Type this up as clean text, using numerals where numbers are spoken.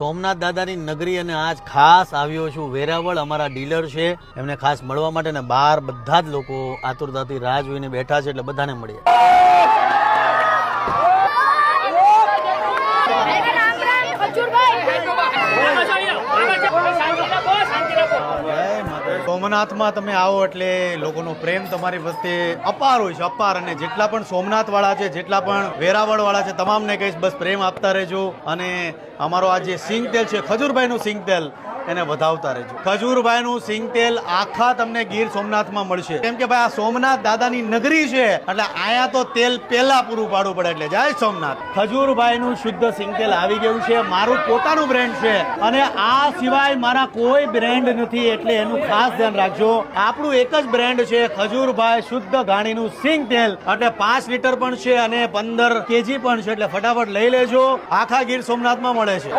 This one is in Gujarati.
સોમનાથ દાદાની નગરી અને આજ ખાસ આવ્યો છું વેરાવળ. અમારા ડીલર છે, એમને ખાસ મળવા માટે ને બહાર બધા જ લોકો આતુરતાથી રાહ જોઈને બેઠા છે, એટલે બધાને મળીએ. સોમનાથમાં તમે આવો એટલે લોકોનો પ્રેમ તમારી વચ્ચે અપાર હોય છે, અપાર. અને જેટલા પણ સોમનાથ વાળા છે, જેટલા પણ વેરાવળ વાળા છે, તમામને કહીશ બસ પ્રેમ આપતા રહેજો. અને અમારો આ જે સિંગ તેલ છે, ખજૂરભાઈનું સિંગ તેલ, એને વધાવતા રહેજો. ખજૂરભાઈનું સિંગ તેલ આખા તમને ગીર સોમનાથમાં મળશે, કેમ કે ભાઈ આ સોમનાથ દાદાની નગરી છે, એટલે આયા તો તેલ પેલા પૂરું પાડવું પડે. એટલે જય સોમનાથ. ખજૂરભાઈનું શુદ્ધ સિંગ તેલ આવી ગયું છે, મારું પોતાનું બ્રેન્ડ છે, અને આ સિવાય મારા કોઈ બ્રેન્ડ નથી, એટલે એનું ખાસ ધ્યાન રાખજો. આપણું એક જ બ્રેન્ડ છે, ખજૂરભાઈ શુદ્ધ ઘાણીનું સિંગ તેલ. એટલે 5 લીટર પણ છે અને 15 કેજી પણ છે, એટલે ફટાફટ લઈ લેજો. આખા ગીર સોમનાથમાં મળે છે.